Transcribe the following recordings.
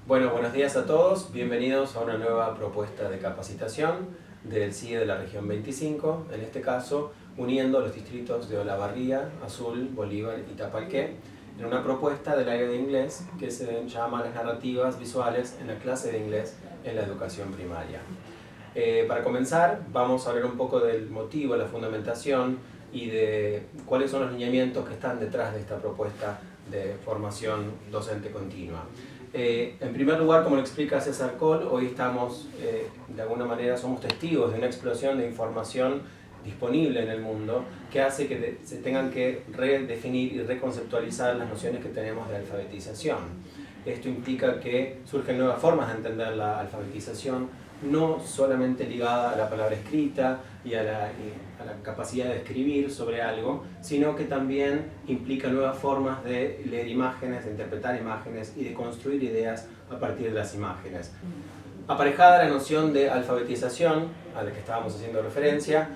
Bueno, buenos días a todos. Bienvenidos a una nueva propuesta de capacitación del CIE de la región 25, en este caso uniendo los distritos de Olavarría, Azul, Bolívar y Tapalqué, en una propuesta del área de inglés que se llama las narrativas visuales en la clase de inglés en la educación primaria. Para comenzar, vamos a hablar un poco del motivo, la fundamentación y de cuáles son los lineamientos que están detrás de esta propuesta de formación docente continua. En primer lugar, como lo explica César Coll, hoy estamos, de alguna manera, somos testigos de una explosión de información disponible en el mundo que hace que se tengan que redefinir y reconceptualizar las nociones que tenemos de alfabetización. Esto implica que surgen nuevas formas de entender la alfabetización, no solamente ligada a la palabra escrita y a la capacidad de escribir sobre algo, sino que también implica nuevas formas de leer imágenes, de interpretar imágenes y de construir ideas a partir de las imágenes. Aparejada la noción de alfabetización, a la que estábamos haciendo referencia,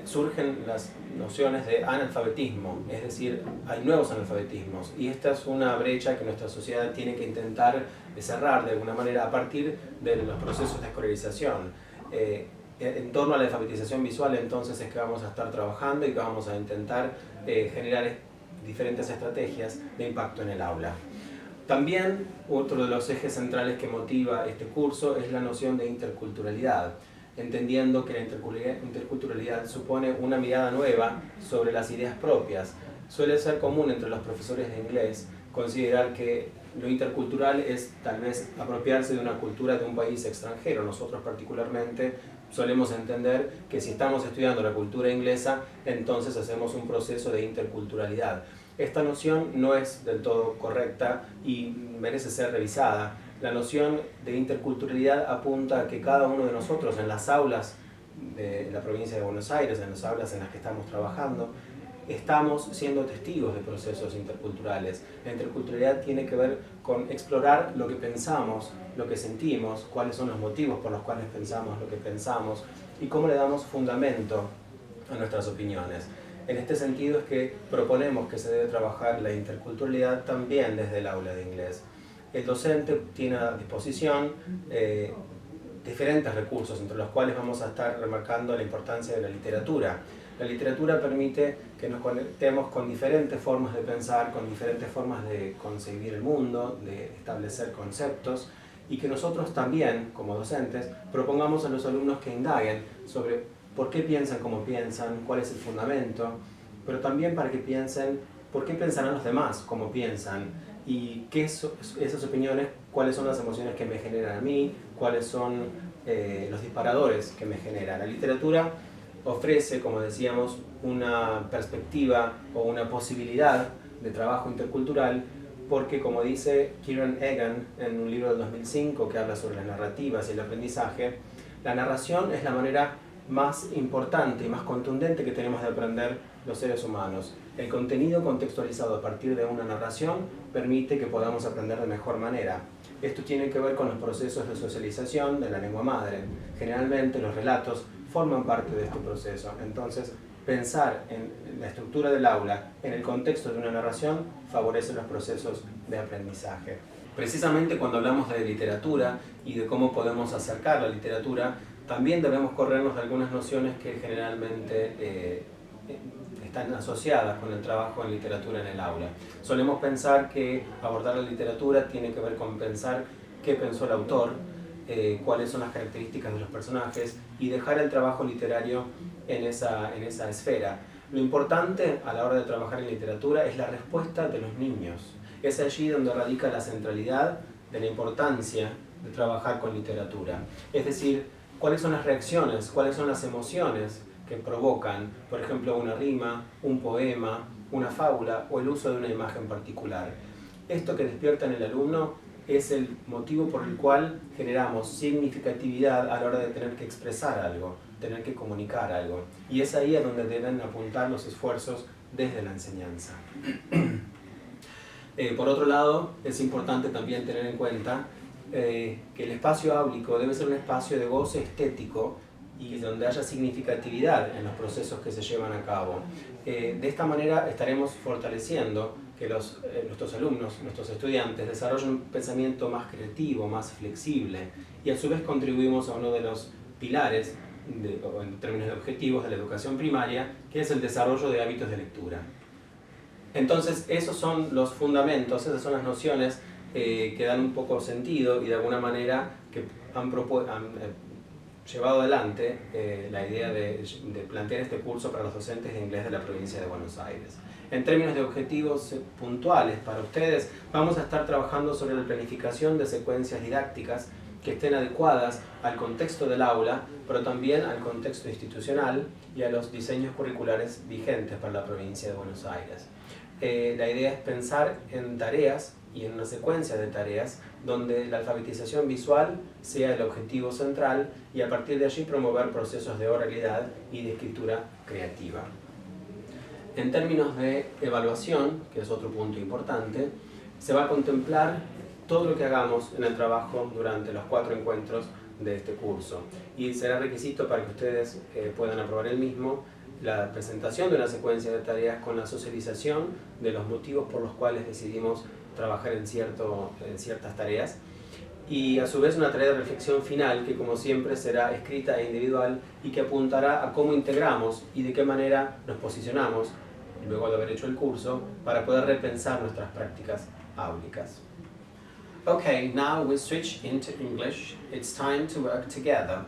surgen las nociones de analfabetismo, es decir, hay nuevos analfabetismos, y esta es una brecha que nuestra sociedad tiene que intentar cerrar de alguna manera a partir de los procesos de escolarización. En torno a la alfabetización visual entonces es que vamos a estar trabajando y que vamos a intentar generar diferentes estrategias de impacto en el aula. También otro de los ejes centrales que motiva este curso es la noción de interculturalidad, entendiendo que la interculturalidad supone una mirada nueva sobre las ideas propias. Suele ser común entre los profesores de inglés considerar que lo intercultural es tal vez apropiarse de una cultura de un país extranjero. Nosotros particularmente solemos entender que si estamos estudiando la cultura inglesa, entonces hacemos un proceso de interculturalidad. Esta noción no es del todo correcta y merece ser revisada. La noción de interculturalidad apunta a que cada uno de nosotros en las aulas de la provincia de Buenos Aires, en las aulas en las que estamos trabajando, estamos siendo testigos de procesos interculturales. La interculturalidad tiene que ver con explorar lo que pensamos, lo que sentimos, cuáles son los motivos por los cuales pensamos lo que pensamos y cómo le damos fundamento a nuestras opiniones. En este sentido es que proponemos que se debe trabajar la interculturalidad también desde el aula de inglés. El docente tiene a disposición diferentes recursos, entre los cuales vamos a estar remarcando la importancia de la literatura. La literatura permite que nos conectemos con diferentes formas de pensar, con diferentes formas de concebir el mundo, de establecer conceptos, y que nosotros también, como docentes, propongamos a los alumnos que indaguen sobre por qué piensan como piensan, cuál es el fundamento, pero también para que piensen por qué pensarán los demás como piensan, y qué son esas opiniones, cuáles son las emociones que me generan a mí, cuáles son los disparadores que me generan. La literatura ofrece, como decíamos, una perspectiva o una posibilidad de trabajo intercultural porque, como dice Kieran Egan en un libro del 2005 que habla sobre las narrativas y el aprendizaje, la narración es la manera más importante y más contundente que tenemos de aprender los seres humanos. El contenido contextualizado a partir de una narración permite que podamos aprender de mejor manera. Esto tiene que ver con los procesos de socialización de la lengua madre. Generalmente los relatos forman parte de este proceso. Entonces, pensar en la estructura del aula, en el contexto de una narración, favorece los procesos de aprendizaje. Precisamente cuando hablamos de literatura y de cómo podemos acercar la literatura, también debemos corrernos de algunas nociones que generalmente están asociadas con el trabajo en literatura en el aula. Solemos pensar que abordar la literatura tiene que ver con pensar qué pensó el autor, cuáles son las características de los personajes y dejar el trabajo literario en esa esfera. Lo importante a la hora de trabajar en literatura es la respuesta de los niños. Es allí donde radica la centralidad de la importancia de trabajar con literatura. Es decir, cuáles son las reacciones, cuáles son las emociones que provocan, por ejemplo, una rima, un poema, una fábula o el uso de una imagen particular. Esto que despierta en el alumno es el motivo por el cual generamos significatividad a la hora de tener que expresar algo, tener que comunicar algo. Y es ahí a donde deben apuntar los esfuerzos desde la enseñanza. Por otro lado, es importante también tener en cuenta que el espacio áulico debe ser un espacio de goce estético y donde haya significatividad en los procesos que se llevan a cabo. De esta manera estaremos fortaleciendo que nuestros alumnos, nuestros estudiantes, desarrollen un pensamiento más creativo, más flexible, y a su vez contribuimos a uno de los pilares, en términos de objetivos, de la educación primaria, que es el desarrollo de hábitos de lectura. Entonces, esos son los fundamentos, esas son las nociones que dan un poco sentido y de alguna manera que han llevado adelante la idea de plantear este curso para los docentes de inglés de la provincia de Buenos Aires. En términos de objetivos puntuales para ustedes, vamos a estar trabajando sobre la planificación de secuencias didácticas que estén adecuadas al contexto del aula, pero también al contexto institucional y a los diseños curriculares vigentes para la provincia de Buenos Aires. La idea es pensar en tareas y en una secuencia de tareas donde la alfabetización visual sea el objetivo central y a partir de allí promover procesos de oralidad y de escritura creativa. En términos de evaluación, que es otro punto importante, se va a contemplar todo lo que hagamos en el trabajo durante los 4 encuentros de este curso y será requisito para que ustedes puedan aprobar el mismo la presentación de una secuencia de tareas con la socialización de los motivos por los cuales decidimos trabajar en ciertas tareas y a su vez una tarea de reflexión final que como siempre será escrita e individual y que apuntará a cómo integramos y de qué manera nos posicionamos luego de haber hecho el curso para poder repensar nuestras prácticas áulicas. Okay, now we switch into English. It's time to work together.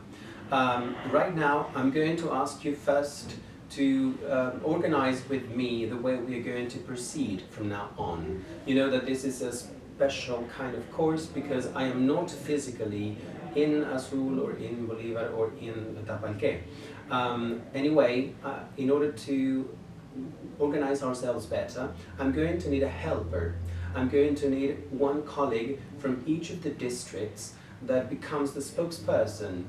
Right now I'm going to ask you first to organize with me the way we are going to proceed from now on. You know that this is a special kind of course because I am not physically in Azul or in Bolívar or in Tapalqué. Anyway, in order to organize ourselves better, I'm going to need a helper. I'm going to need one colleague from each of the districts that becomes the spokesperson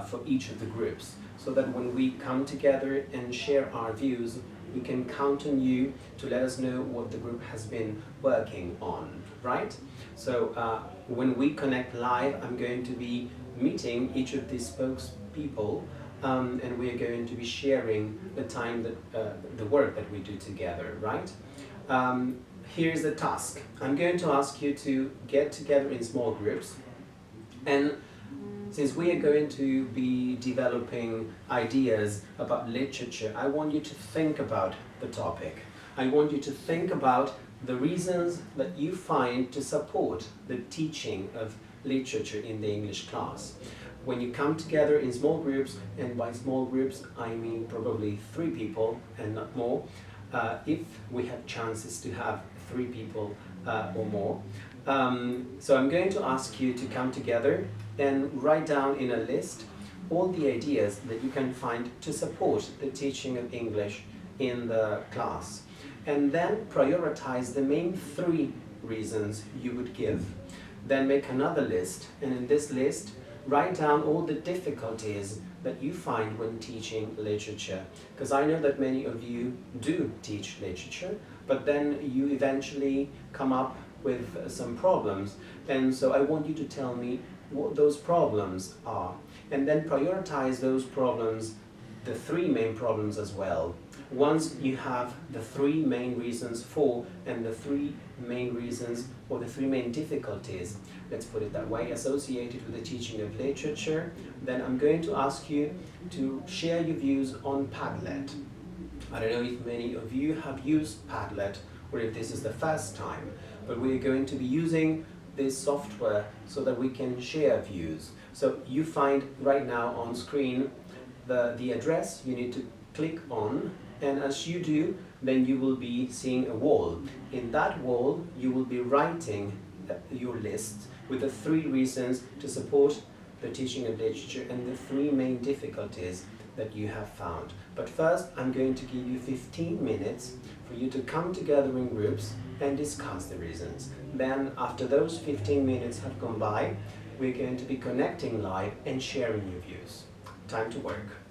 for each of the groups, so that when we come together and share our views, we can count on you to let us know what the group has been working on, right? So when we connect live, I'm going to be meeting each of these spokespeople and we are going to be sharing the time that the work that we do together, right? Here's the task. I'm going to ask you to get together in small groups, and since we are going to be developing ideas about literature, I want you to think about the topic. I want you to think about the reasons that you find to support the teaching of literature in the English class. When you come together in small groups, and by small groups I mean probably 3 people and not more, if we have chances to have 3 people or more. So I'm going to ask you to come together and write down in a list all the ideas that you can find to support the teaching of English in the class. And then prioritize the main 3 reasons you would give. Then make another list, and in this list write down all the difficulties that you find when teaching literature. Because I know that many of you do teach literature, but then you eventually come up with some problems. And so I want you to tell me what those problems are. And then prioritize those problems, the 3 main problems as well. Once you have the 3 main reasons for and the 3 main reasons or the 3 main difficulties, let's put it that way, associated with the teaching of literature, then I'm going to ask you to share your views on Padlet. I don't know if many of you have used Padlet or if this is the first time, but we're going to be using this software so that we can share views. So you find right now on screen the address you need to click on, and as you do, then you will be seeing a wall. In that wall, you will be writing your list with the 3 reasons to support the teaching of literature and the 3 main difficulties that you have found. But first, I'm going to give you 15 minutes for you to come together in groups and discuss the reasons. Then, after those 15 minutes have gone by, we're going to be connecting live and sharing your views. Time to work.